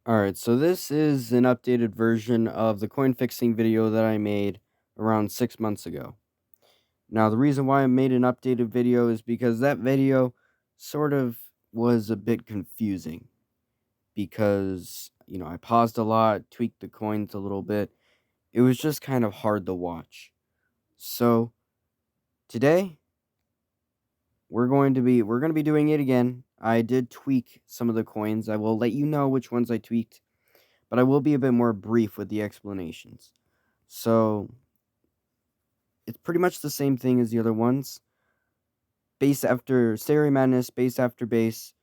Alright, so this is an updated version of the coin fixing video that I made around 6 months ago. Now, the reason why I made an updated video is because that video sort of was a bit confusing because, I paused a lot, tweaked the coins a little bit. It was just kind of hard to watch. So, today we're going to be doing it again. I did tweak some of the coins. I will let you know which ones I tweaked, but I will be a bit more brief with the explanations. So, it's pretty much the same thing as the other ones. Base after Stereo Madness, base after base,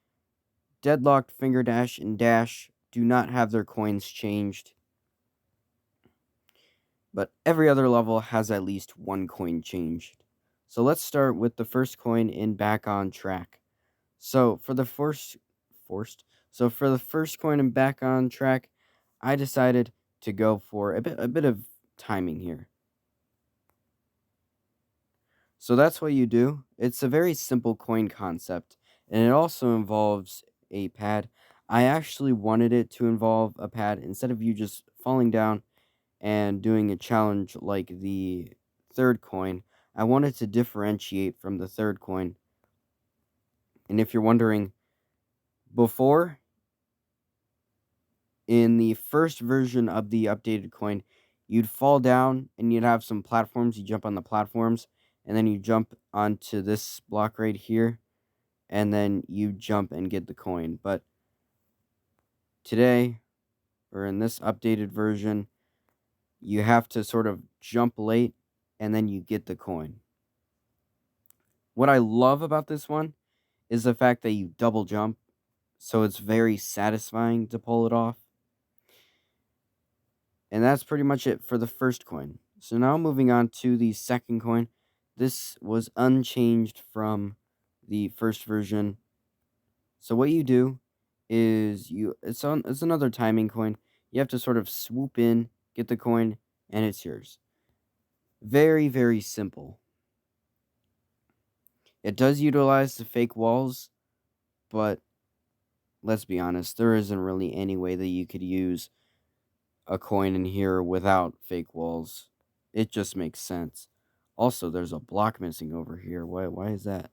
Deadlocked, Finger Dash, and Dash do not have their coins changed. But every other level has at least one coin changed. So let's start with the first coin in Back on Track. So for the first coin in Back on Track, I decided to go for a bit of timing here. So that's what you do. It's a very simple coin concept, and it also involves a pad. I actually wanted it to involve a pad instead of you just falling down and doing a challenge like the third coin. I wanted to differentiate from the third coin. And if you're wondering, before, in the first version of the updated coin, you'd fall down and you'd have some platforms. You jump on the platforms, and then you jump onto this block right here, and then you jump and get the coin. But today, or in this updated version, you have to sort of jump late, and then you get the coin. What I love about this one is the fact that you double jump, so it's very satisfying to pull it off. And that's pretty much it for the first coin. So now moving on to the second coin. This was unchanged from the first version. So what you do is it's another timing coin. You have to sort of swoop in, get the coin, and it's yours. Very, very simple. It does utilize the fake walls, but let's be honest, there isn't really any way that you could use a coin in here without fake walls. It just makes sense. Also, there's a block missing over here. Why is that?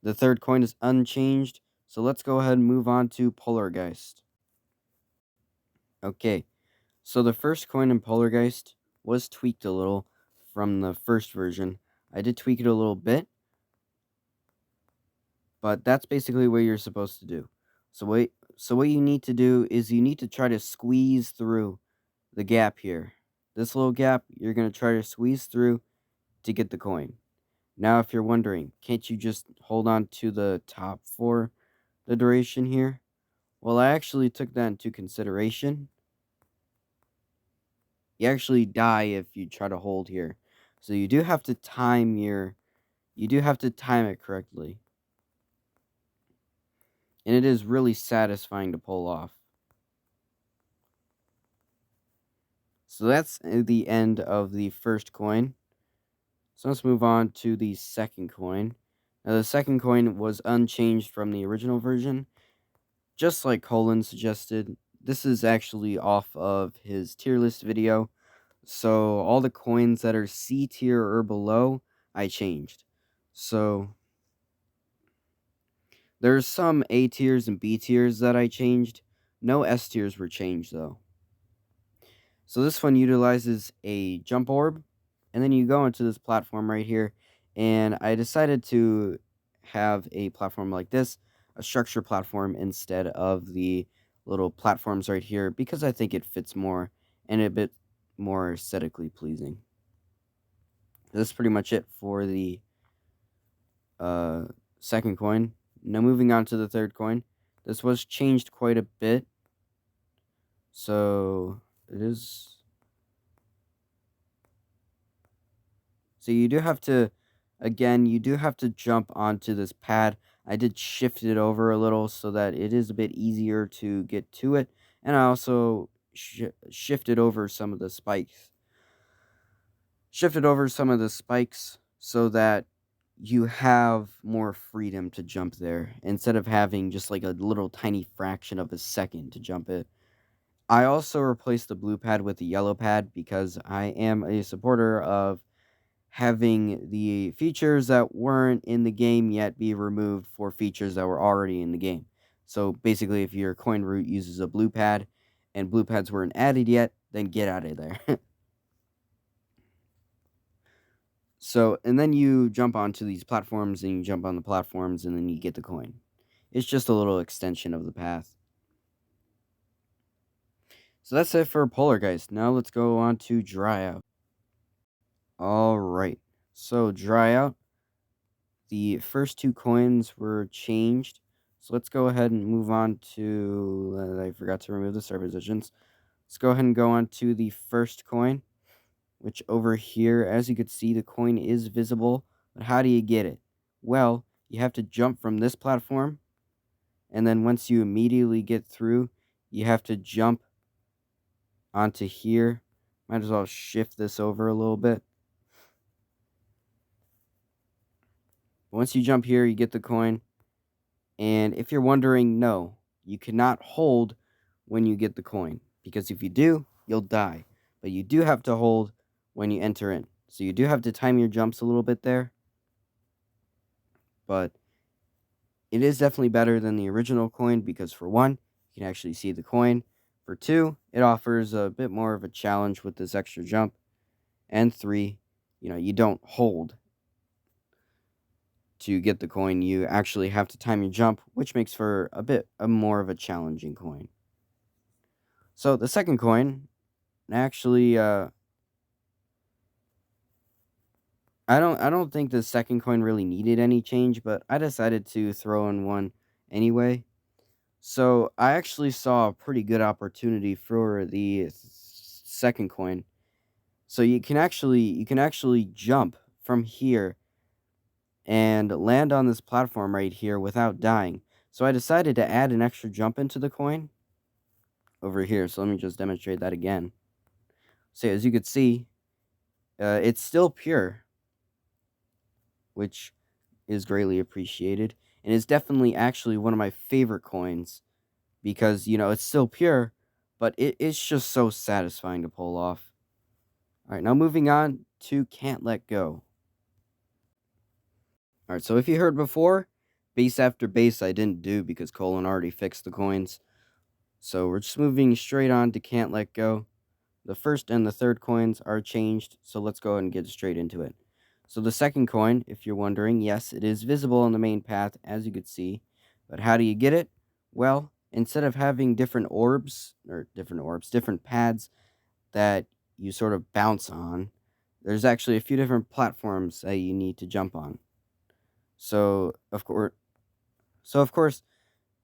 The third coin is unchanged, so let's go ahead and move on to Polargeist. Okay, so the first coin in Polargeist was tweaked a little from the first version. I did tweak it a little bit, but that's basically what you're supposed to do. So what you need to do is you need to try to squeeze through the gap here. This little gap, you're going to try to squeeze through to get the coin. Now, if you're wondering, can't you just hold on to the top for the duration here? Well, I actually took that into consideration. You actually die if you try to hold here. So you do have to time it correctly. And it is really satisfying to pull off. So that's the end of the first coin. So let's move on to the second coin. Now, the second coin was unchanged from the original version. Just like Colin suggested, this is actually off of his tier list video. So all the coins that are C tier or below, I changed. So there's some A tiers and B tiers that I changed. No S tiers were changed though. So this one utilizes a jump orb, and then you go into this platform right here, and I decided to have a platform like this, a structure platform, instead of the little platforms right here, because I think it fits more and a bit more aesthetically pleasing. That's pretty much it for the second coin. Now moving on to the third coin. This was changed quite a bit. So it is. So you do have to, again, you do have to jump onto this pad. I did shift it over a little so that it is a bit easier to get to it. And I also shifted over some of the spikes. Shifted over some of the spikes so that you have more freedom to jump there instead of having just like a little tiny fraction of a second to jump it. I also replaced the blue pad with the yellow pad because I am a supporter of having the features that weren't in the game yet be removed for features that were already in the game. So basically, if your coin route uses a blue pad and blue pads weren't added yet, then get out of there. So, and then you jump onto these platforms and you jump on the platforms and then you get the coin. It's just a little extension of the path. So that's it for Polargeist. Now let's go on to Dry Out. Alright, so Dry Out, the first two coins were changed. So let's go ahead and move on to, I forgot to remove the star positions. Let's go ahead and go on to the first coin, which over here, as you can see, the coin is visible. But how do you get it? Well, you have to jump from this platform, and then once you immediately get through, you have to jump onto here. Might as well shift this over a little bit. Once you jump here, you get the coin. And if you're wondering, no, you cannot hold when you get the coin. Because if you do, you'll die. But you do have to hold when you enter in. So you do have to time your jumps a little bit there. But it is definitely better than the original coin because for one, you can actually see the coin. For two, it offers a bit more of a challenge with this extra jump. And three, you don't hold to get the coin. You actually have to time your jump, which makes for a bit more of a challenging coin. So the second coin, actually, I don't think the second coin really needed any change, but I decided to throw in one anyway. So I actually saw a pretty good opportunity for the second coin. So you can actually jump from here and land on this platform right here without dying. So I decided to add an extra jump into the coin over here. So let me just demonstrate that again. So as you can see, it's still pure, which is greatly appreciated. And it's definitely actually one of my favorite coins because, it's still pure, but it's just so satisfying to pull off. All right, now moving on to Can't Let Go. All right, so if you heard before, base after base I didn't do because Colin already fixed the coins. So we're just moving straight on to Can't Let Go. The first and the third coins are changed, so let's go ahead and get straight into it. So the second coin, if you're wondering, yes, it is visible on the main path, as you could see. But how do you get it? Well, instead of having different pads that you sort of bounce on, there's actually a few different platforms that you need to jump on. So, of course,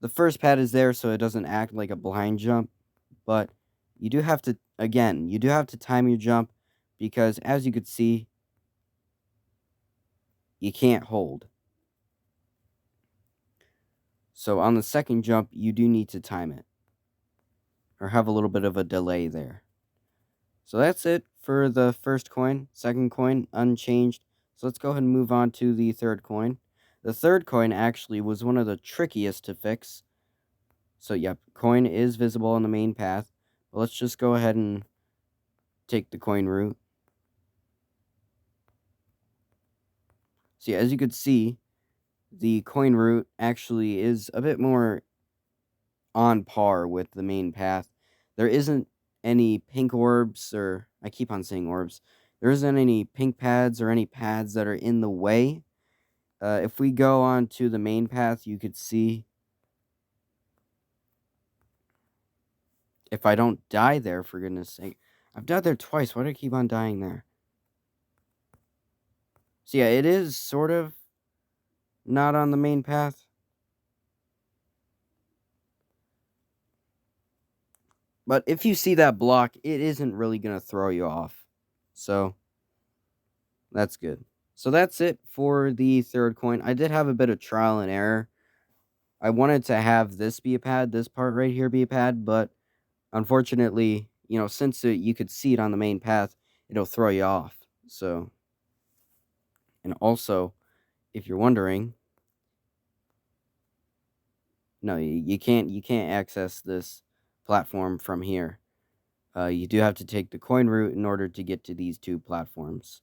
the first pad is there so it doesn't act like a blind jump, but you do have to time your jump because as you could see, you can't hold. So on the second jump, you do need to time it or have a little bit of a delay there. So that's it for the first coin. Second coin, unchanged. So let's go ahead and move on to the third coin. The third coin actually was one of the trickiest to fix. So yep, coin is visible on the main path. But let's just go ahead and take the coin route. So yeah, as you could see, the coin route actually is a bit more on par with the main path. There isn't any pink orbs, or I keep on saying orbs. There isn't any pink pads or any pads that are in the way. If we go on to the main path, you could see if I don't die there, for goodness sake. I've died there twice. Why do I keep on dying there? So yeah, it is sort of not on the main path. But if you see that block, it isn't really going to throw you off. So that's good. So that's it for the third coin. I did have a bit of trial and error. I wanted to have this be a pad, this part right here be a pad, but unfortunately, since you could see it on the main path, it'll throw you off. So, and also, if you're wondering, no, you can't access this platform from here. You do have to take the coin route in order to get to these two platforms.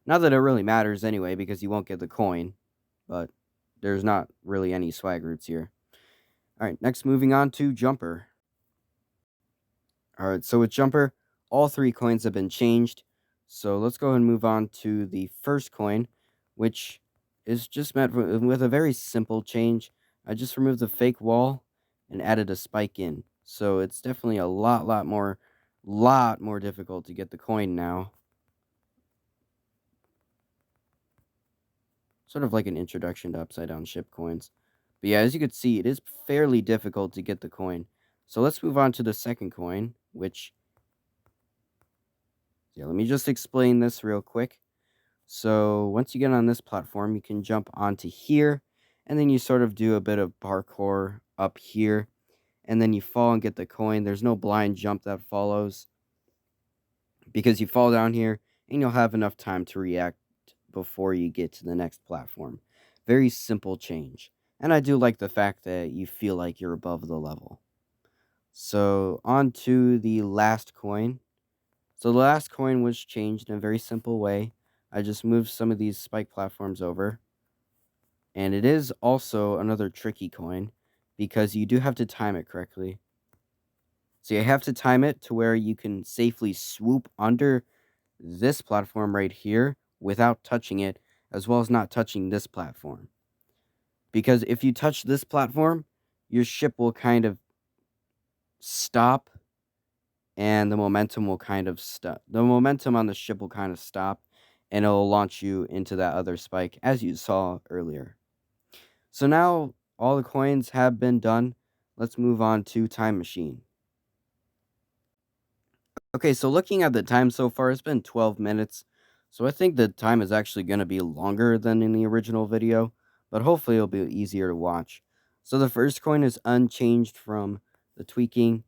Not that it really matters anyway, because you won't get the coin, but there's not really any swag routes here. Alright, next moving on to Jumper. Alright, so with Jumper, all 3 coins have been changed. So let's go ahead and move on to the first coin, which is just met with a very simple change. I just removed the fake wall and added a spike in. So it's definitely a lot more difficult to get the coin now. Sort of like an introduction to upside down ship coins. But yeah, as you can see, it is fairly difficult to get the coin. So let's move on to the second coin, which... yeah, let me just explain this real quick. So once you get on this platform, you can jump onto here, and then you sort of do a bit of parkour up here, and then you fall and get the coin. There's no blind jump that follows, because you fall down here, and you'll have enough time to react before you get to the next platform. Very simple change. And I do like the fact that you feel like you're above the level. So on to the last coin. So the last coin was changed in a very simple way. I just moved some of these spike platforms over. And it is also another tricky coin, because you do have to time it correctly. So you have to time it to where you can safely swoop under this platform right here without touching it, as well as not touching this platform. Because if you touch this platform, your ship will kind of stop, and the momentum will kind of stop. The momentum on the ship will kind of stop, and it'll launch you into that other spike, as you saw earlier. So now all the coins have been done. Let's move on to Time Machine. Okay, so looking at the time so far, it's been 12 minutes. So I think the time is actually going to be longer than in the original video, but hopefully it'll be easier to watch. So the first coin is unchanged from the tweaking.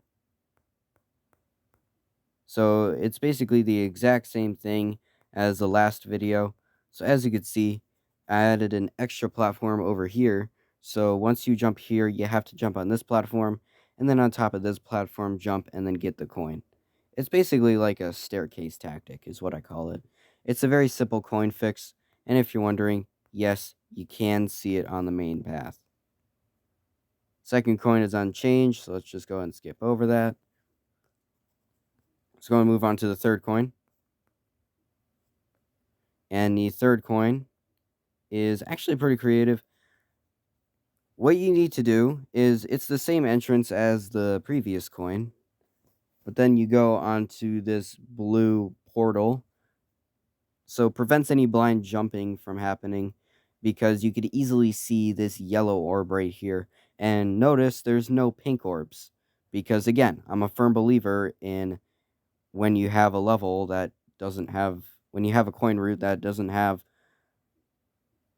So it's basically the exact same thing as the last video. So as you can see, I added an extra platform over here. So once you jump here, you have to jump on this platform, and then on top of this platform, jump and then get the coin. It's basically like a staircase tactic is what I call it. It's a very simple coin fix, and if you're wondering, yes, you can see it on the main path. Second coin is unchanged, so let's just go ahead and skip over that. Let's go and move on to the third coin. And the third coin is actually pretty creative. What you need to do is, it's the same entrance as the previous coin, but then you go onto this blue portal. So prevents any blind jumping from happening, because you could easily see this yellow orb right here. And notice there's no pink orbs, because again, I'm a firm believer in when you have a level that doesn't have, when you have a coin route that doesn't have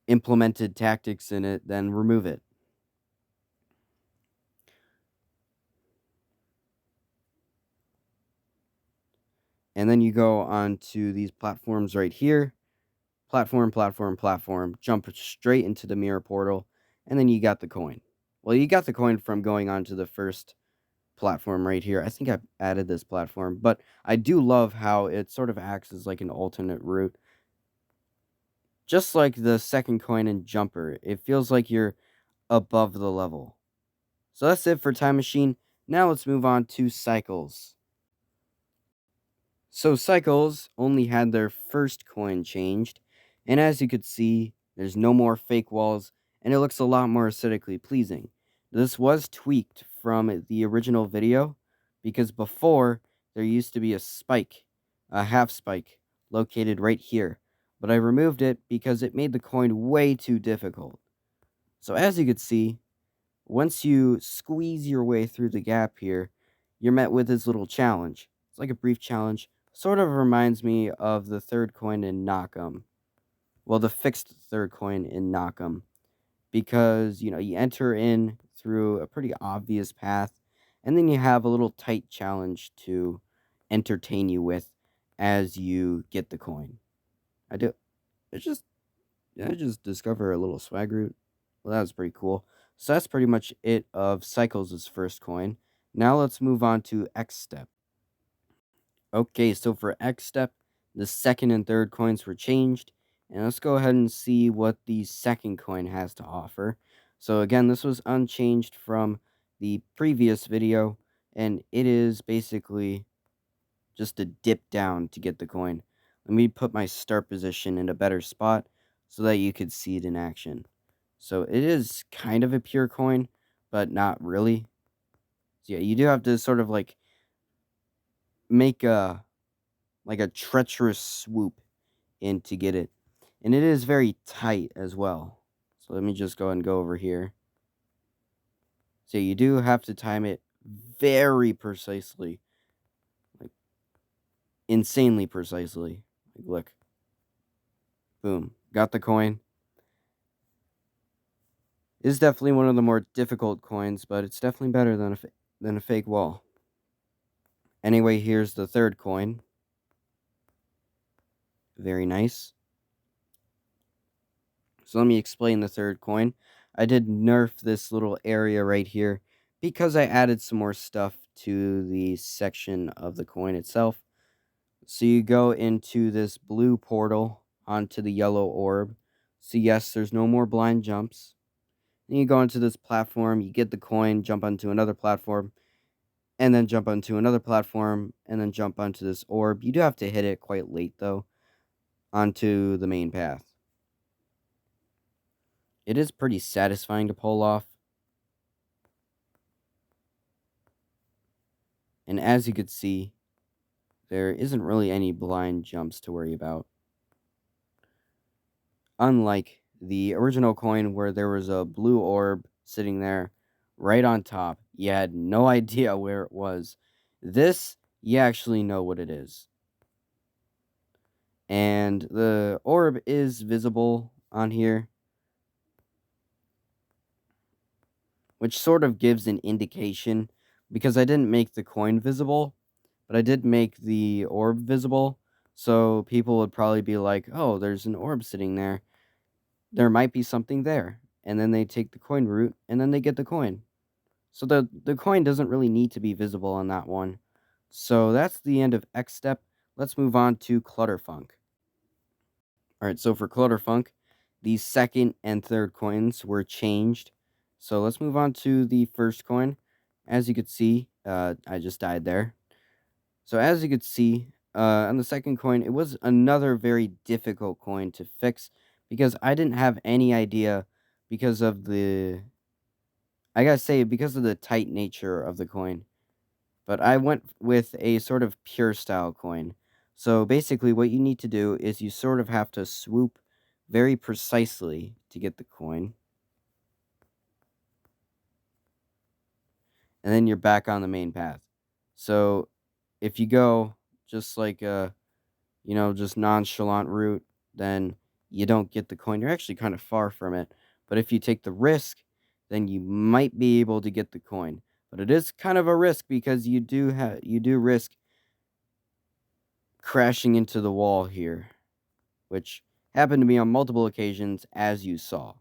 implemented tactics in it, then remove it. And then you go on to these platforms right here. Platform, jump straight into the mirror portal, and then you got the coin. Well, you got the coin from going on to the first platform right here. I think I added this platform, but I do love how it sort of acts as like an alternate route. Just like the second coin in Jumper, it feels like you're above the level. So that's it for Time Machine. Now let's move on to Cycles. So Cycles only had their first coin changed, and as you could see, there's no more fake walls, and it looks a lot more aesthetically pleasing. This was tweaked from the original video, because before, there used to be a spike, a half spike, located right here, but I removed it because it made the coin way too difficult. So as you could see, once you squeeze your way through the gap here, you're met with this little challenge. It's like a brief challenge. Sort of reminds me of the third coin in Nock. Well, the fixed third coin in Nock. Because, you enter in through a pretty obvious path, and then you have a little tight challenge to entertain you with as you get the coin. It's I just discovered a little swag root. Well, that was pretty cool. So that's pretty much it of Cycles' first coin. Now let's move on to Xstep. Okay, so for Xstep, the second and third coins were changed. And let's go ahead and see what the second coin has to offer. So again, this was unchanged from the previous video, and it is basically just a dip down to get the coin. Let me put my start position in a better spot so that you could see it in action. So it is kind of a pure coin, but not really. So yeah, you do have to sort of like make a treacherous swoop in to get it. And it is very tight as well. So let me just go and go over here. So you do have to time it very precisely. Like insanely precisely. Like look. Boom. Got the coin. It's definitely one of the more difficult coins, but it's definitely better than a fake wall. Anyway, here's the third coin. Very nice. So let me explain the third coin. I did nerf this little area right here because I added some more stuff to the section of the coin itself. So you go into this blue portal onto the yellow orb. So yes, there's no more blind jumps. Then you go into this platform, you get the coin, jump onto another platform, and then jump onto another platform, and then jump onto this orb. You do have to hit it quite late, though, onto the main path. It is pretty satisfying to pull off. And as you could see, there isn't really any blind jumps to worry about. Unlike the original coin where there was a blue orb sitting there right on top. You had no idea where it was. This, you actually know what it is. And the orb is visible on here, which sort of gives an indication, because I didn't make the coin visible, but I did make the orb visible, so people would probably be like, oh, there's an orb sitting there. There might be something there. And then they take the coin route, and then they get the coin. So the coin doesn't really need to be visible on that one. So that's the end of Xstep. Let's move on to Clutterfunk. Alright, so for Clutterfunk, the second and third coins were changed. So let's move on to the first coin. As you could see, I just died there. So as you could see, on the second coin, it was another very difficult coin to fix because I didn't have any idea because of the... I gotta say, because of the tight nature of the coin. But I went with a sort of pure style coin. So basically what you need to do is you sort of have to swoop very precisely to get the coin. And then you're back on the main path. So if you go just like just nonchalant route, then you don't get the coin. You're actually kind of far from it. But if you take the risk, then you might be able to get the coin. But it is kind of a risk because you do risk crashing into the wall here, which happened to me on multiple occasions, as you saw.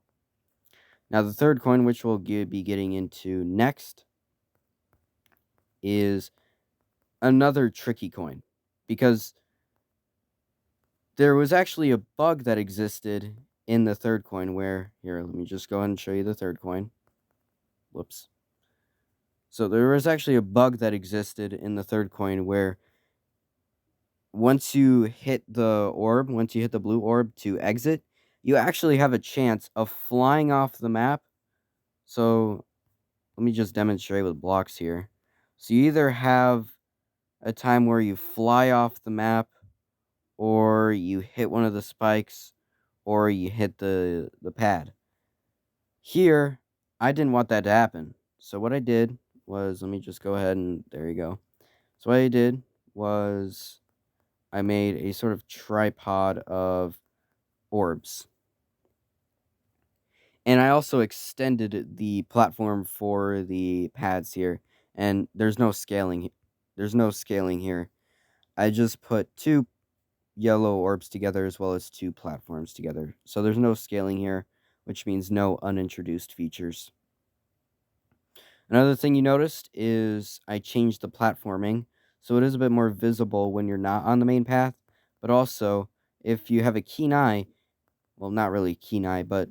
Now, the third coin, which we'll be getting into next, is another tricky coin, because there was actually a bug that existed in the third coin where, here, let me just go ahead and show you the third coin. Whoops. So there was actually a bug that existed in the third coin where once you hit the orb, once you hit the blue orb to exit, you actually have a chance of flying off the map. So let me just demonstrate with blocks here. So you either have a time where you fly off the map, or you hit one of the spikes, or you hit the pad. Here, I didn't want that to happen. So what I did was, let me just go ahead and, there you go. So what I did was I made a sort of tripod of orbs. And I also extended the platform for the pads here. And there's no scaling. There's no scaling here. I just put two yellow orbs together as well as 2 platforms together. So there's no scaling here, which means no unintroduced features. Another thing you noticed is I changed the platforming, so it is a bit more visible when you're not on the main path, but also if you have a keen eye, well, not really keen eye, but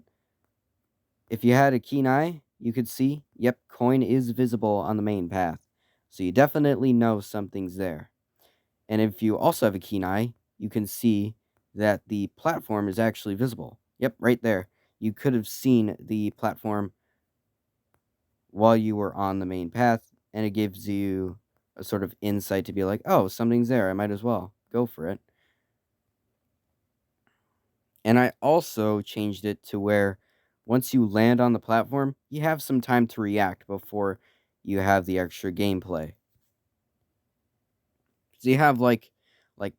if you had a keen eye, you could see, yep, coin is visible on the main path. So you definitely know something's there. And if you also have a keen eye, you can see that the platform is actually visible. Yep, right there. You could have seen the platform while you were on the main path, and it gives you a sort of insight to be like, oh, something's there. I might as well go for it. And I also changed it to where once you land on the platform, you have some time to react before you have the extra gameplay. So you have like like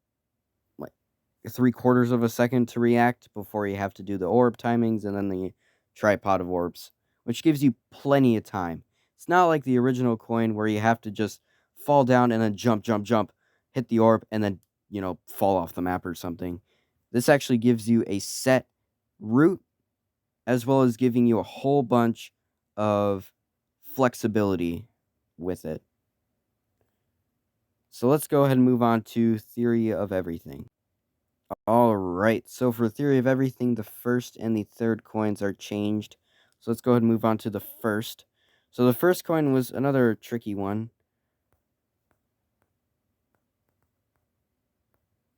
3/4 of a second to react before you have to do the orb timings and then the tripod of orbs, which gives you plenty of time. It's not like the original coin where you have to just fall down and then jump, jump, jump, hit the orb, and then, fall off the map or something. This actually gives you a set route as well as giving you a whole bunch of flexibility with it. So let's go ahead and move on to theory of everything. All right, so for theory of everything, the first and the third coins are changed. So let's go ahead and move on to the first. So the first coin was another tricky one.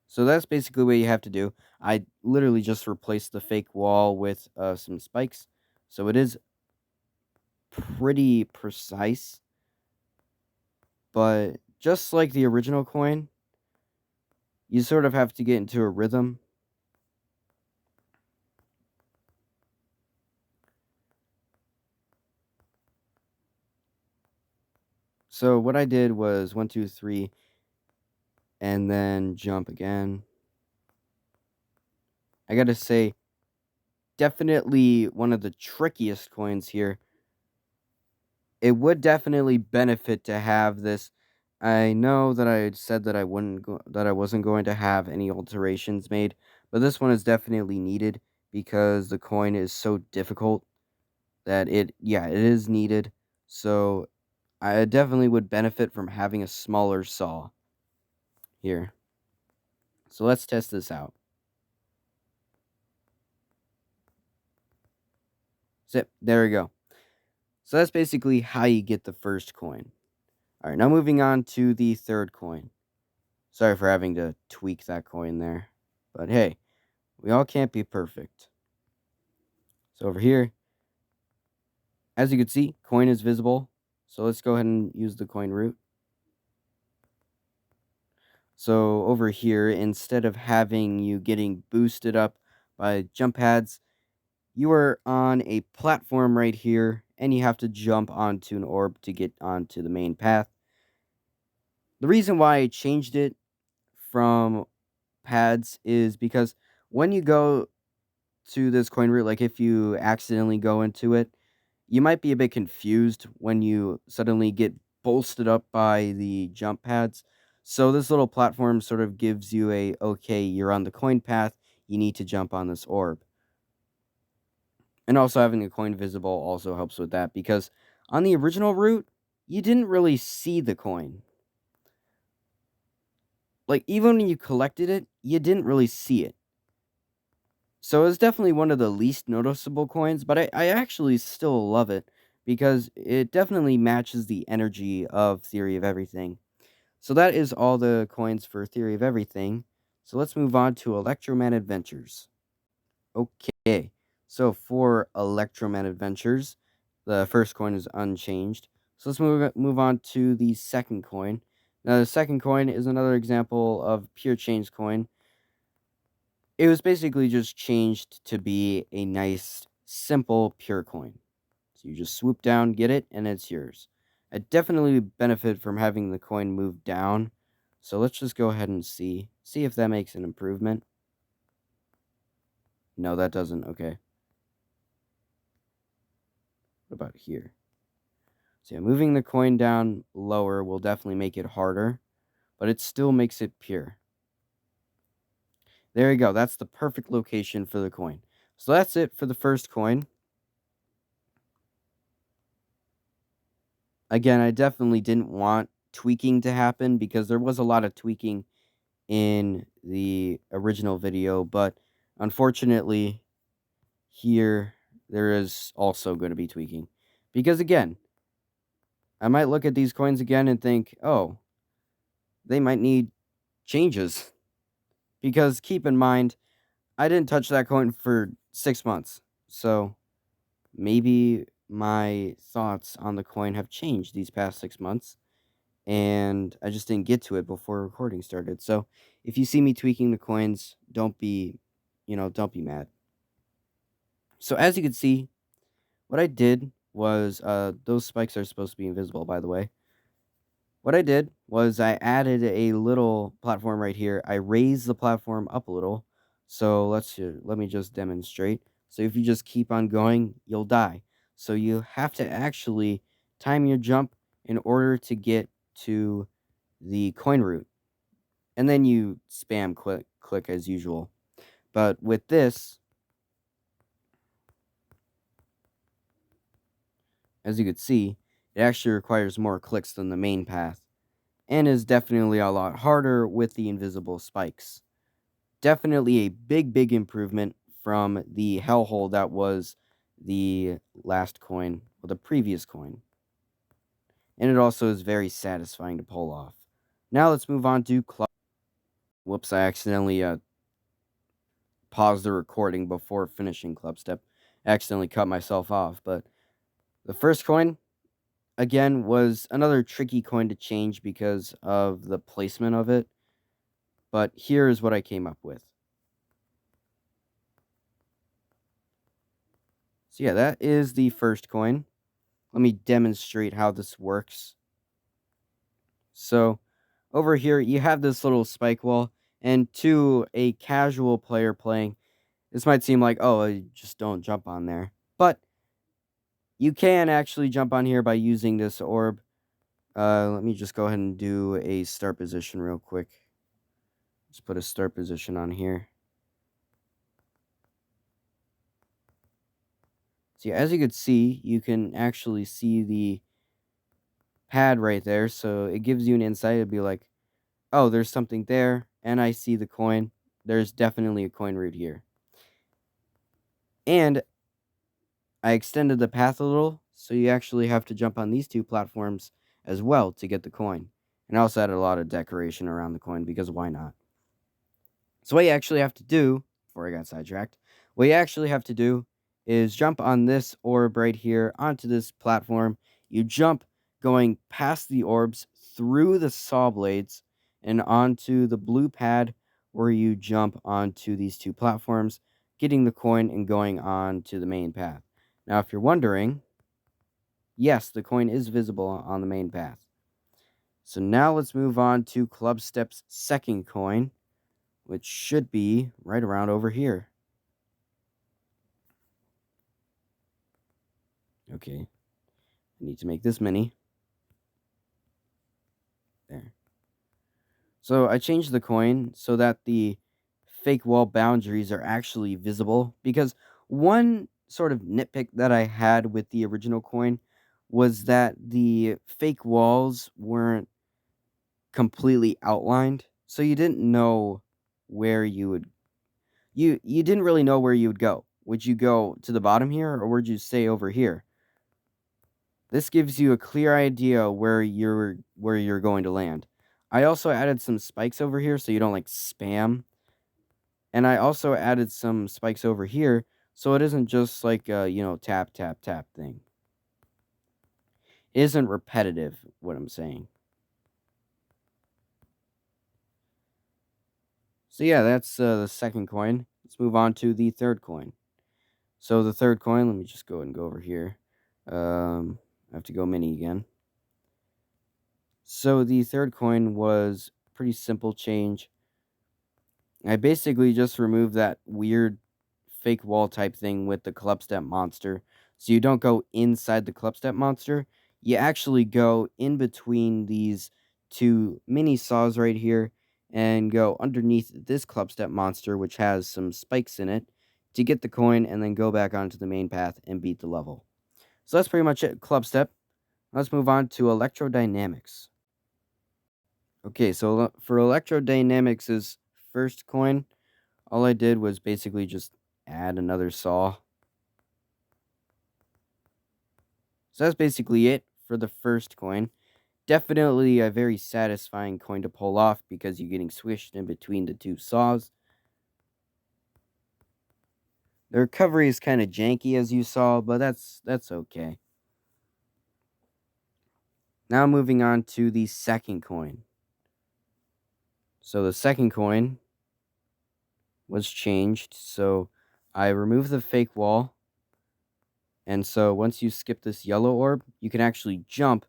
So that's basically what you have to do. I literally just replaced the fake wall with some spikes. So it is pretty precise. But just like the original coin, you sort of have to get into a rhythm. So what I did was 1, 2, 3, and then jump again. I gotta say, definitely one of the trickiest coins here. It would definitely benefit to have this. I know that I had said that I wasn't going to have any alterations made, but this one is definitely needed because the coin is so difficult that it is needed. So I definitely would benefit from having a smaller saw here. So let's test this out. Zip, there we go. So that's basically how you get the first coin. All right, now moving on to the third coin. Sorry for having to tweak that coin there. But hey, we all can't be perfect. So over here, as you can see, coin is visible. So let's go ahead and use the coin route. So over here, instead of having you getting boosted up by jump pads, you are on a platform right here, and you have to jump onto an orb to get onto the main path. The reason why I changed it from pads is because when you go to this coin route, like if you accidentally go into it, you might be a bit confused when you suddenly get bolstered up by the jump pads. So this little platform sort of gives you okay, you're on the coin path, you need to jump on this orb. And also having a coin visible also helps with that because on the original route, you didn't really see the coin. Like even when you collected it, you didn't really see it. So it's definitely one of the least noticeable coins, but I actually still love it because it definitely matches the energy of Theory of Everything. So that is all the coins for Theory of Everything. So let's move on to Electroman Adventures. Okay, so for Electroman Adventures, the first coin is unchanged. So let's move on to the second coin. Now the second coin is another example of pure change coin. It was basically just changed to be a nice, simple, pure coin. So you just swoop down, get it, and it's yours. I definitely benefit from having the coin move down. So let's just go ahead and see if that makes an improvement. No, that doesn't. Okay. What about here? So yeah, moving the coin down lower will definitely make it harder, but it still makes it pure. There you go. That's the perfect location for the coin. So that's it for the first coin. Again, I definitely didn't want tweaking to happen because there was a lot of tweaking in the original video, but unfortunately, here there is also going to be tweaking. Because again, I might look at these coins again and think, oh, they might need changes. Because keep in mind, I didn't touch that coin for 6 months. So maybe my thoughts on the coin have changed these past 6 months. And I just didn't get to it before recording started. So if you see me tweaking the coins, don't be mad. So as you can see, what I did was, those spikes are supposed to be invisible, by the way. What I did was I added a little platform right here. I raised the platform up a little. So let me just demonstrate. So if you just keep on going, you'll die. So you have to actually time your jump in order to get to the coin root. And then you spam click as usual. But with this, as you can see, it actually requires more clicks than the main path, and is definitely a lot harder with the invisible spikes. Definitely a big improvement from the hellhole that was the last coin, or the previous coin. And it also is very satisfying to pull off. Now let's move on to Whoops, I accidentally paused the recording before finishing Clubstep. I accidentally cut myself off, but the first coin, again, was another tricky coin to change because of the placement of it. But here is what I came up with. So yeah, that is the first coin. Let me demonstrate how this works. So over here, you have this little spike wall, and to a casual player playing, this might seem like, oh, you just don't jump on there. But you can actually jump on here by using this orb. Let me just go ahead and do a start position real quick. Just put a start position on here. So yeah, as you can see, you can actually see the pad right there. So it gives you an insight. It'd be like, oh, there's something there, and I see the coin. There's definitely a coin root here. And I extended the path a little, so you actually have to jump on these two platforms as well to get the coin. And I also added a lot of decoration around the coin, because why not? So what you actually have to do, before I got sidetracked, what you actually have to do is jump on this orb right here onto this platform. You jump going past the orbs, through the saw blades, and onto the blue pad where you jump onto these two platforms, getting the coin and going on to the main path. Now, if you're wondering, yes, the coin is visible on the main path. So now let's move on to Clubstep's second coin, which should be right around over here. Okay, I need to make this mini. There. So I changed the coin so that the fake wall boundaries are actually visible, because one sort of nitpick that I had with the original coin was that the fake walls weren't completely outlined, so you didn't know where you would you didn't really know where you would go. Would you go to the bottom here, or would you stay over here? This gives you a clear idea where you're going to land. I also added some spikes over here so you don't like spam. And I also added some spikes over here so it isn't just like a, tap tap tap thing. It isn't repetitive, what I'm saying. So yeah, that's the second coin. Let's move on to the third coin. So the third coin, let me just go ahead and go over here. I have to go mini again. So the third coin was pretty simple change. I basically just removed that weird fake wall type thing with the Clubstep monster. So you don't go inside the Clubstep monster. You actually go in between these two mini saws right here, and go underneath this Clubstep monster, which has some spikes in it, to get the coin, and then go back onto the main path and beat the level. So that's pretty much it, Clubstep. Let's move on to Electrodynamics. Okay, so for Electrodynamics' first coin, all I did was basically just add another saw. So that's basically it for the first coin. Definitely a very satisfying coin to pull off because you're getting swished in between the two saws. The recovery is kind of janky as you saw, but that's okay. Now moving on to the second coin. So the second coin was changed. So I removed the fake wall. And so once you skip this yellow orb, you can actually jump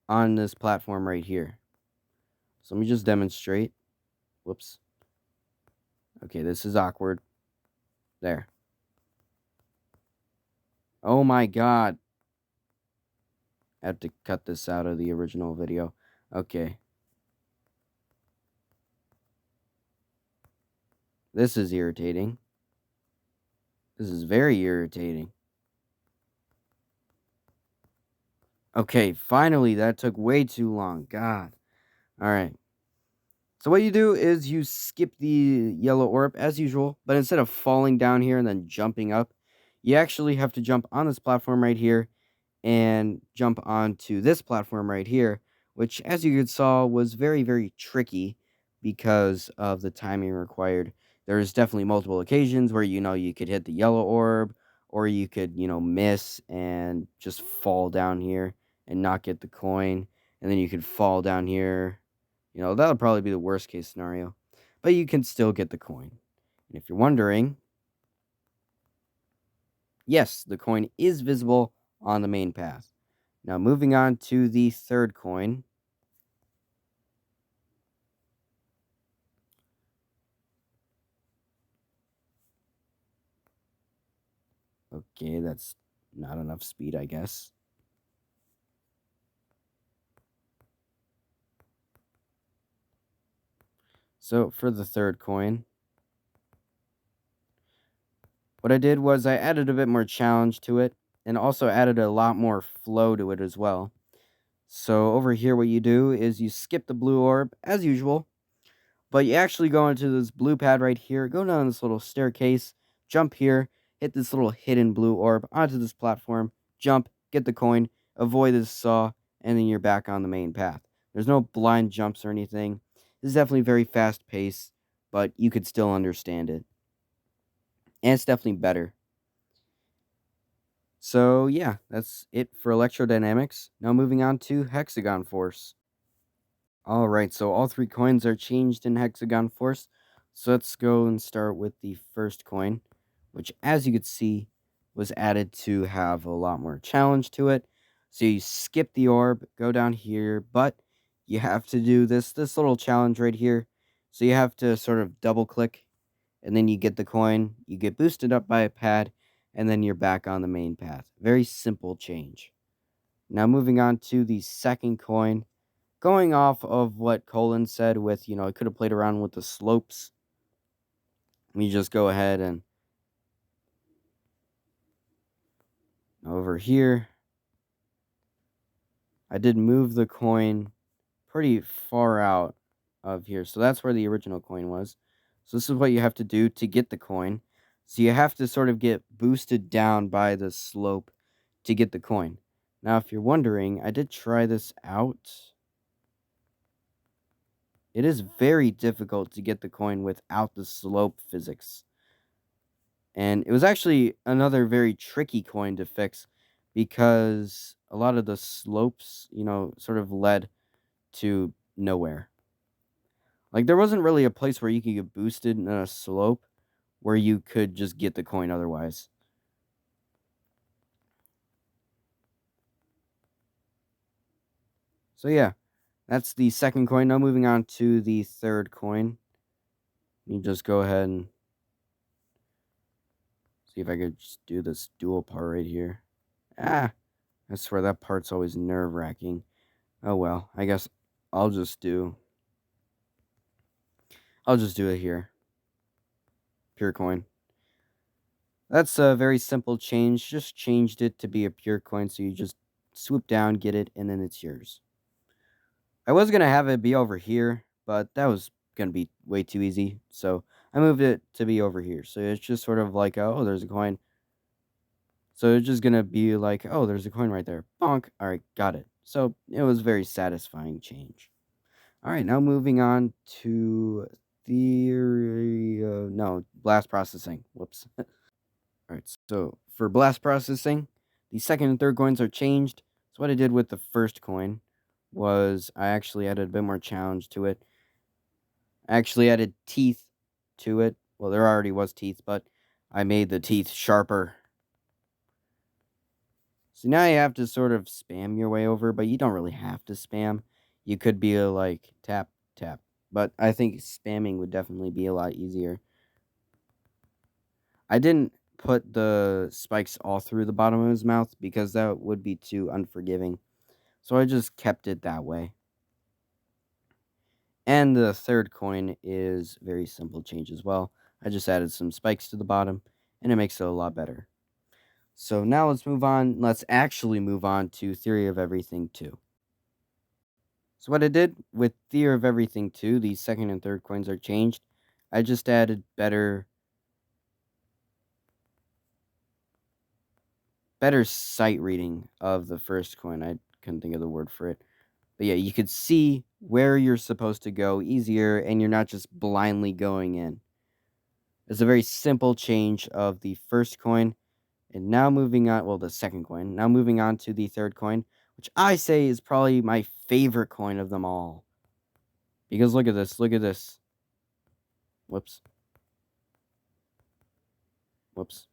on this platform right here. So let me just demonstrate. Whoops. Okay, this is awkward. There. Oh my god. I have to cut this out of the original video. Okay. This is irritating. This is very irritating. Okay, finally, that took way too long. God. Alright. So what you do is you skip the yellow orb as usual, but instead of falling down here and then jumping up, you actually have to jump on this platform right here and jump onto this platform right here, which as you saw was very, very tricky because of the timing required. There's definitely multiple occasions where, you could hit the yellow orb, or you could, miss and just fall down here and not get the coin. And then you could fall down here. That'll probably be the worst case scenario. But you can still get the coin. And if you're wondering, yes, the coin is visible on the main path. Now, moving on to the third coin. Okay, that's not enough speed, I guess. So, for the third coin, what I did was I added a bit more challenge to it, and also added a lot more flow to it as well. So, over here, what you do is you skip the blue orb, as usual, but you actually go into this blue pad right here, go down this little staircase, jump here, hit this little hidden blue orb onto this platform, jump, get the coin, avoid this saw, and then you're back on the main path. There's no blind jumps or anything. This is definitely very fast paced, but you could still understand it. And it's definitely better. So yeah, that's it for Electrodynamics. Now moving on to Hexagon Force. Alright, so all three coins are changed in Hexagon Force. So let's go and start with the first coin, which as you could see was added to have a lot more challenge to it. So you skip the orb, go down here, but you have to do this little challenge right here. So you have to sort of double click, and then you get the coin, you get boosted up by a pad, and then you're back on the main path. Very simple change. Now moving on to the second coin. Going off of what Colin said with, I could have played around with the slopes. Let me just go ahead and over here, I did move the coin pretty far out of here. So that's where the original coin was. So this is what you have to do to get the coin. So you have to sort of get boosted down by the slope to get the coin. Now, if you're wondering, I did try this out. It is very difficult to get the coin without the slope physics. And it was actually another very tricky coin to fix because a lot of the slopes, sort of led to nowhere. Like, there wasn't really a place where you could get boosted in a slope where you could just get the coin otherwise. So yeah, that's the second coin. Now moving on to the third coin. You just go ahead and see if I could just do this dual part right here. I swear that part's always nerve-wracking. Oh well, I guess I'll just do I'll just do it here. Pure coin. That's a very simple change. Just changed it to be a pure coin, so you just swoop down, get it, and then it's yours. I was going to have it be over here, but that was going to be way too easy, so I moved it to be over here. So it's just sort of like, oh, there's a coin. So it's just going to be like, oh, there's a coin right there. Bonk. All right, got it. So it was a very satisfying change. All right, now moving on to blast processing. Whoops. All right, so for blast processing, the second and third coins are changed. So what I did with the first coin was I actually added a bit more challenge to it. I actually added teeth to it. Well, there already was teeth, but I made the teeth sharper. So now you have to sort of spam your way over, but you don't really have to spam. You could be like tap, tap. But I think spamming would definitely be a lot easier. I didn't put the spikes all through the bottom of his mouth because that would be too unforgiving. So I just kept it that way. And the third coin is very simple change as well. I just added some spikes to the bottom, and it makes it a lot better. So now let's move on. Let's actually move on to Theory of Everything 2. So what I did with Theory of Everything 2, the second and third coins are changed. I just added better sight reading of the first coin. I couldn't think of the word for it. But yeah, you could see where you're supposed to go easier, and you're not just blindly going in. It's a very simple change of the first coin. And now moving on, well, the second coin. Now moving on to the third coin, which I say is probably my favorite coin of them all. Because look at this, look at this. Whoops. Whoops.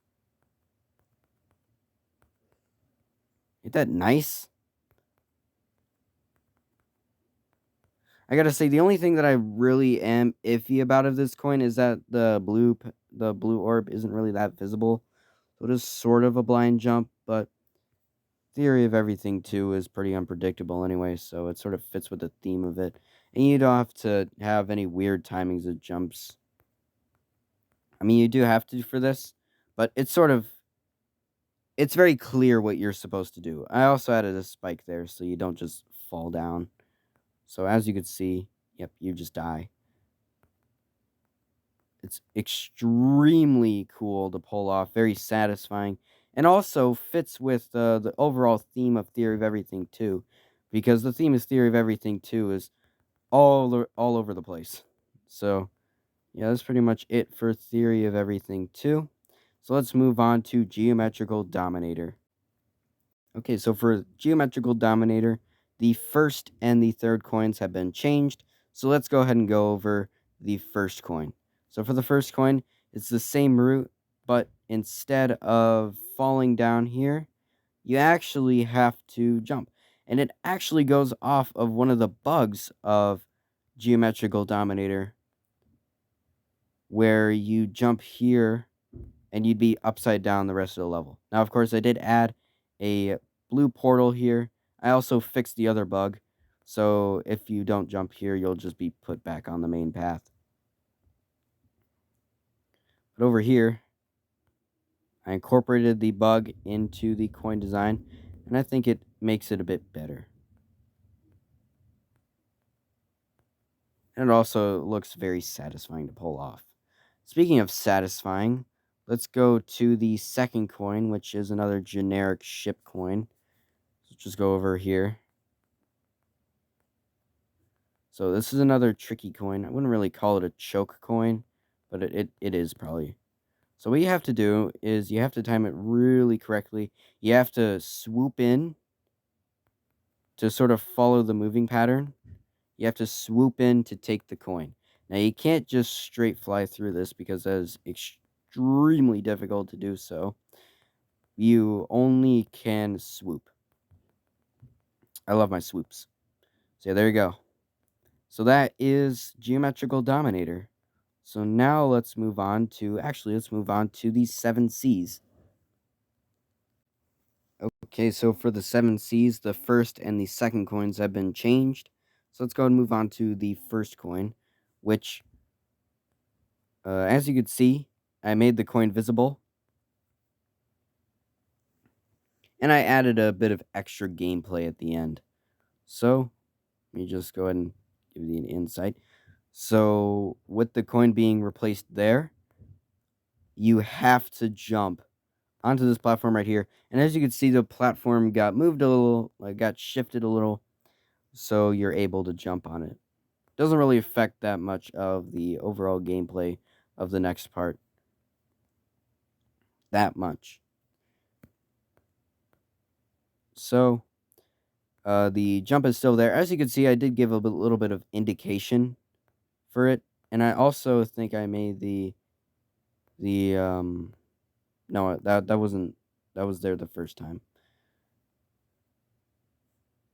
Ain't that nice? I gotta say, the only thing that I really am iffy about of this coin is that the blue orb isn't really that visible. So it is sort of a blind jump, but Theory of Everything 2 is pretty unpredictable anyway, so it sort of fits with the theme of it. And you don't have to have any weird timings of jumps. I mean, you do have to for this, but it's very clear what you're supposed to do. I also added a spike there so you don't just fall down. So as you can see, yep, you just die. It's extremely cool to pull off, very satisfying, and also fits with the overall theme of Theory of Everything 2, because the theme of Theory of Everything 2 is all over the place. So, yeah, that's pretty much it for Theory of Everything 2. So let's move on to Geometrical Dominator. Okay, so for Geometrical Dominator, the first and the third coins have been changed. So let's go ahead and go over the first coin. So for the first coin, it's the same route, but instead of falling down here, you actually have to jump. And it actually goes off of one of the bugs of Geometrical Dominator, where you jump here and you'd be upside down the rest of the level. Now, of course, I did add a blue portal here. I also fixed the other bug, so if you don't jump here, you'll just be put back on the main path. But over here, I incorporated the bug into the coin design, and I think it makes it a bit better. And it also looks very satisfying to pull off. Speaking of satisfying, let's go to the second coin, which is another generic ship coin. So just go over here. So this is another tricky coin. I wouldn't really call it a choke coin, but it is probably. So what you have to do is you have to time it really correctly. You have to swoop in to sort of follow the moving pattern. You have to swoop in to take the coin. Now you can't just straight fly through this because that is extremely difficult to do so. You only can swoop. I love my swoops. So yeah, there you go. So that is Geometrical Dominator. So now let's move on to the 7 Cs. Okay, so for the 7 Cs, the first and the second coins have been changed. So let's go and move on to the first coin, which As you can see, I made the coin visible. And I added a bit of extra gameplay at the end. So, let me just go ahead and give you an insight. So, with the coin being replaced there, you have to jump onto this platform right here. And as you can see, the platform got moved a little, got shifted a little, so you're able to jump on it. Doesn't really affect that much of the overall gameplay of the next part. That much. So, the jump is still there. As you can see, I did give a little bit of indication for it. And I also think I made no, that wasn't, that was there the first time.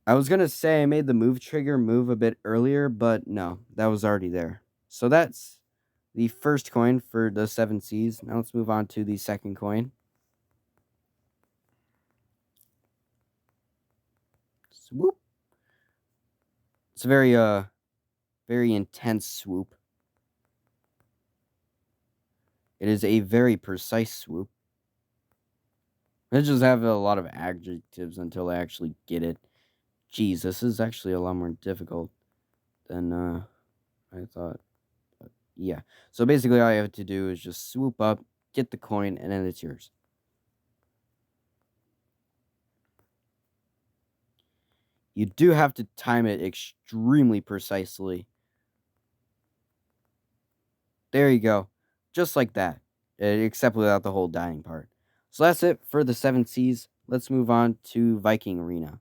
I was gonna say I made the move trigger move a bit earlier, but no, that was already there. So that's the first coin for the 7 Cs. Now let's move on to the second coin. Swoop. It's a very intense swoop. It is a very precise swoop. I just have a lot of adjectives until I actually get it. Geez, this is actually a lot more difficult than I thought. But yeah. So basically all I have to do is just swoop up, get the coin, and then it's yours. You do have to time it extremely precisely. There you go. Just like that. Except without the whole dying part. So that's it for the 7 Cs. Let's move on to Viking Arena.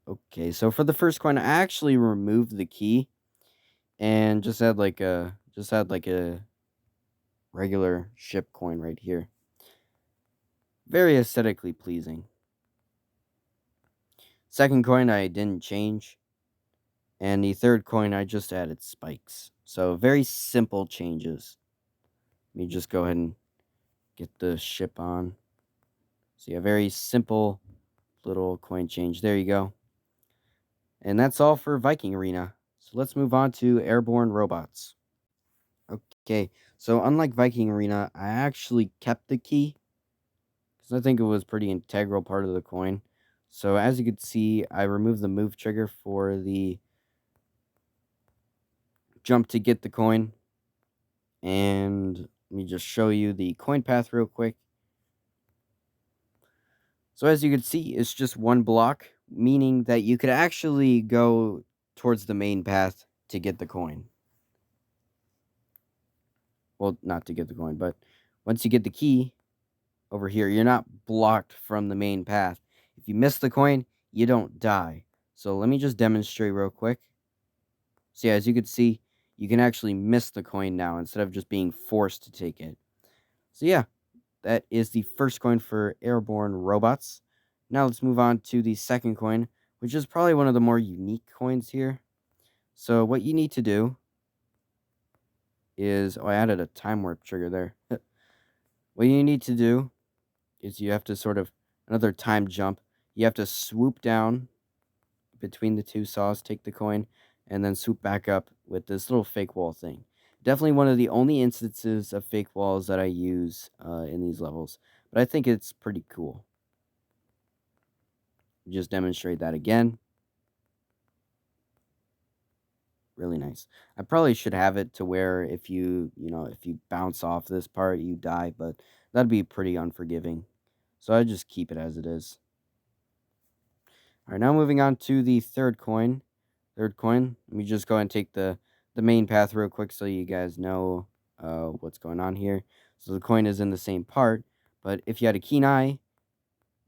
Okay, so for the first coin, I actually removed the key and just had like a regular ship coin right here. Very aesthetically pleasing. Second coin I didn't change. And the third coin I just added spikes. So very simple changes. Let me just go ahead and get the ship on. So yeah, very simple little coin change. There you go. And that's all for Viking Arena. So let's move on to Airborne robots. Okay, so unlike Viking Arena, I actually kept the key because I think it was pretty integral part of the coin. So as you can see, I removed the move trigger for the jump to get the coin. And let me just show you the coin path real quick. So as you can see, it's just one block, meaning that you could actually go towards the main path to get the coin. Well, not to get the coin, but once you get the key over here, you're not blocked from the main path. If you miss the coin, you don't die. So let me just demonstrate real quick. So yeah, as you can see, you can actually miss the coin now instead of just being forced to take it. So yeah, that is the first coin for Airborne robots. Now let's move on to the second coin, which is probably one of the more unique coins here. So what you need to do is, I added a time warp trigger there. What you need to do is you have to sort of, another time jump. You have to swoop down between the two saws, take the coin, and then swoop back up with this little fake wall thing. Definitely one of the only instances of fake walls that I use in these levels, but I think it's pretty cool. Just demonstrate that again. Really nice. I probably should have it to where if you bounce off this part, you die, but that'd be pretty unforgiving. So I just keep it as it is. All right, now moving on to the third coin. Let me just go ahead and take the main path real quick so you guys know what's going on here. So the coin is in the same part, but if you had a keen eye,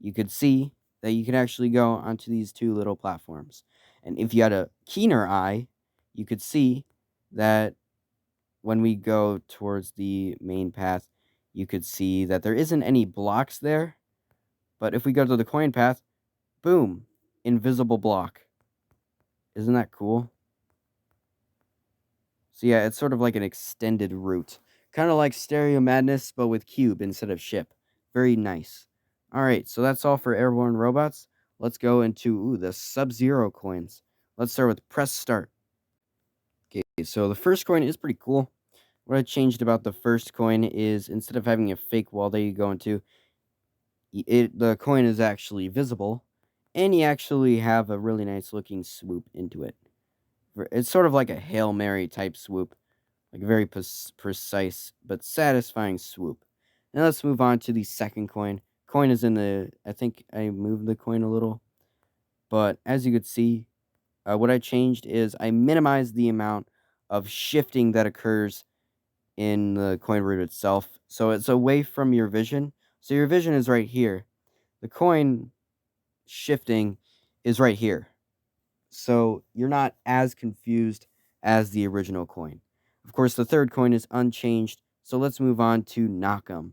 you could see that you can actually go onto these two little platforms. And if you had a keener eye, you could see that when we go towards the main path, you could see that there isn't any blocks there. But if we go to the coin path, boom, invisible block. Isn't that cool? So yeah, it's sort of like an extended route. Kind of like Stereo Madness, but with cube instead of ship. Very nice. Alright, so that's all for Airborne robots. Let's go into the Sub-Zero coins. Let's start with press start. Okay, so the first coin is pretty cool. What I changed about the first coin is instead of having a fake wall that you go into, the coin is actually visible, and you actually have a really nice looking swoop into it. It's sort of like a Hail Mary type swoop, like a very precise but satisfying swoop. Now let's move on to the second coin. Coin is in the, I think I moved the coin a little, but as you could see, what I changed is I minimized the amount of shifting that occurs in the coin root itself. So it's away from your vision. So your vision is right here. The coin shifting is right here. So you're not as confused as the original coin. Of course, the third coin is unchanged. So let's move on to Nock 'em.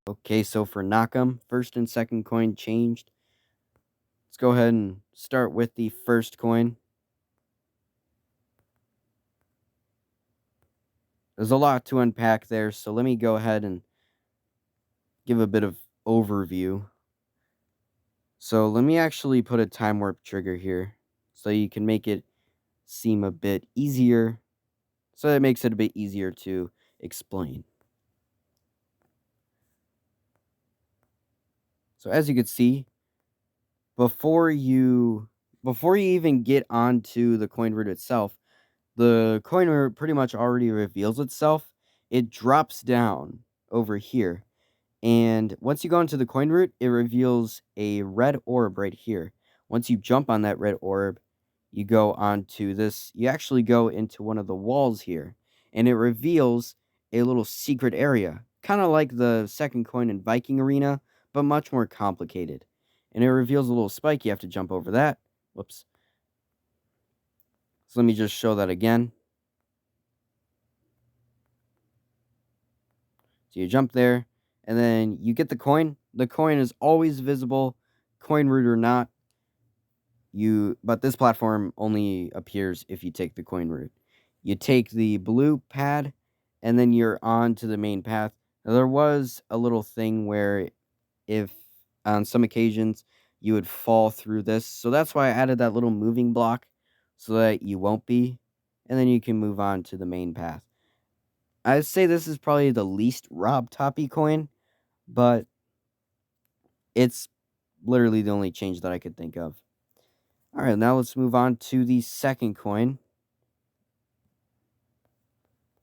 Okay, so for Nock 'em, first and second coin changed. Let's go ahead and start with the first coin. There's a lot to unpack there, so let me go ahead and give a bit of overview. So let me actually put a time warp trigger here so you can make it seem a bit easier. So it makes it a bit easier to explain. So as you can see, before you even get onto the coin root itself, the coin root pretty much already reveals itself. It drops down over here. And once you go into the coin root, it reveals a red orb right here. Once you jump on that red orb, you go onto this. You actually go into one of the walls here, and it reveals a little secret area, kind of like the second coin in Viking Arena, but much more complicated. And it reveals a little spike. You have to jump over that. Whoops. So let me just show that again. So you jump there, and then you get the coin. The coin is always visible, coin root or not. But this platform only appears if you take the coin root. You take the blue pad, and then you're on to the main path. Now, there was a little thing where if on some occasions you would fall through this, so that's why I added that little moving block so that you won't be, and then you can move on to the main path. I'd say this is probably the least Rob Toppy coin, but it's literally the only change that I could think of. All right, now let's move on to the second coin.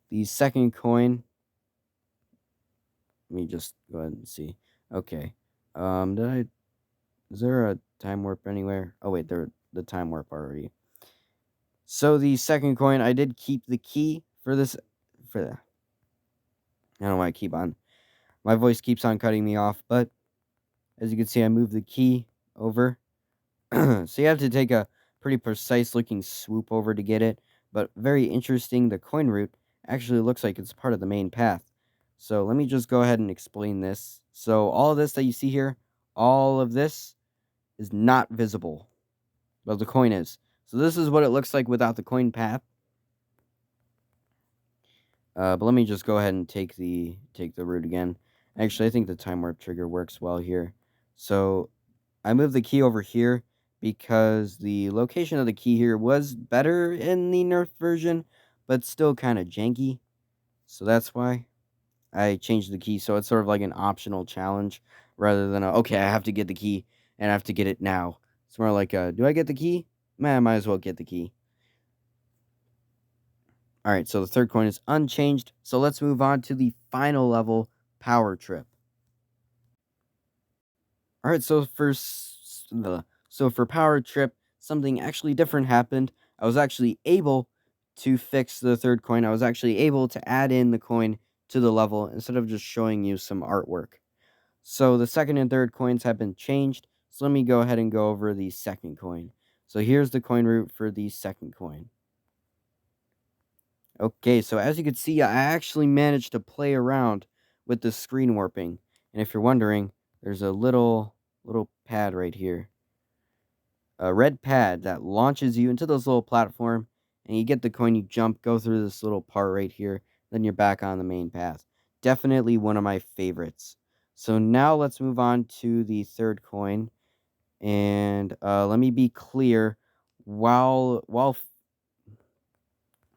The second coin. Let me just go ahead and see. Okay. Is there a time warp anywhere? Oh wait, the time warp already. So the second coin, I did keep the key for this. I don't know why I keep on. My voice keeps on cutting me off, but as you can see, I moved the key over. So you have to take a pretty precise looking swoop over to get it. But very interesting, the coin root actually looks like it's part of the main path. So let me just go ahead and explain this. So all of this that you see here, all of this is not visible, but the coin is. So this is what it looks like without the coin path. But let me just go ahead and take the root again. Actually, I think the time warp trigger works well here. So I moved the key over here because the location of the key here was better in the nerf version, but still kind of janky. So that's why I changed the key. So it's sort of like an optional challenge rather than okay, I have to get the key and I have to get it now. It's more like, do I get the key? Man, I might as well get the key. All right, so the third coin is unchanged. So let's move on to the final level, Power Trip. All right, so for Power Trip, something actually different happened. I was actually able to fix the third coin. I was actually able to add in the coin to the level instead of just showing you some artwork. So the second and third coins have been changed. So let me go ahead and go over the second coin. So here's the coin root for the second coin. Okay, so as you can see, I actually managed to play around with the screen warping. And if you're wondering, there's a little pad right here. A red pad that launches you into this little platform, and you get the coin, you jump, go through this little part right here, then you're back on the main path. Definitely one of my favorites. So now let's move on to the third coin. And let me be clear, while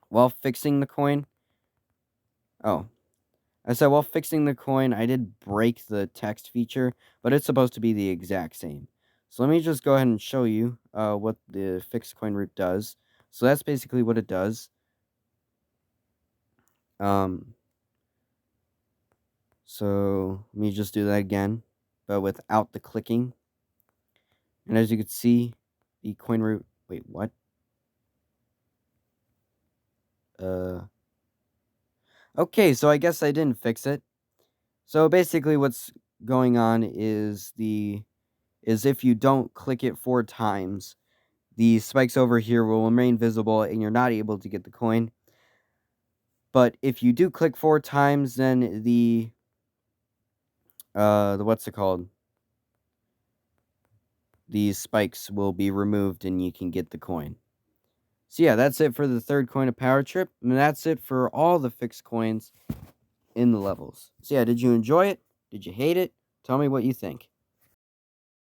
while fixing the coin... Oh, I said while fixing the coin, I did break the text feature, but it's supposed to be the exact same. So let me just go ahead and show you what the fixed coin root does. So that's basically what it does. So let me just do that again, but without the clicking. And as you can see, the coin root... Wait, what? Okay, so I guess I didn't fix it. So basically what's going on is if you don't click it 4 times, the spikes over here will remain visible and you're not able to get the coin. But if you do click 4 times, then the what's it called? These spikes will be removed and you can get the coin. So yeah, that's it for the third coin of Power Trip. And that's it for all the fixed coins in the levels. So yeah, did you enjoy it? Did you hate it? Tell me what you think.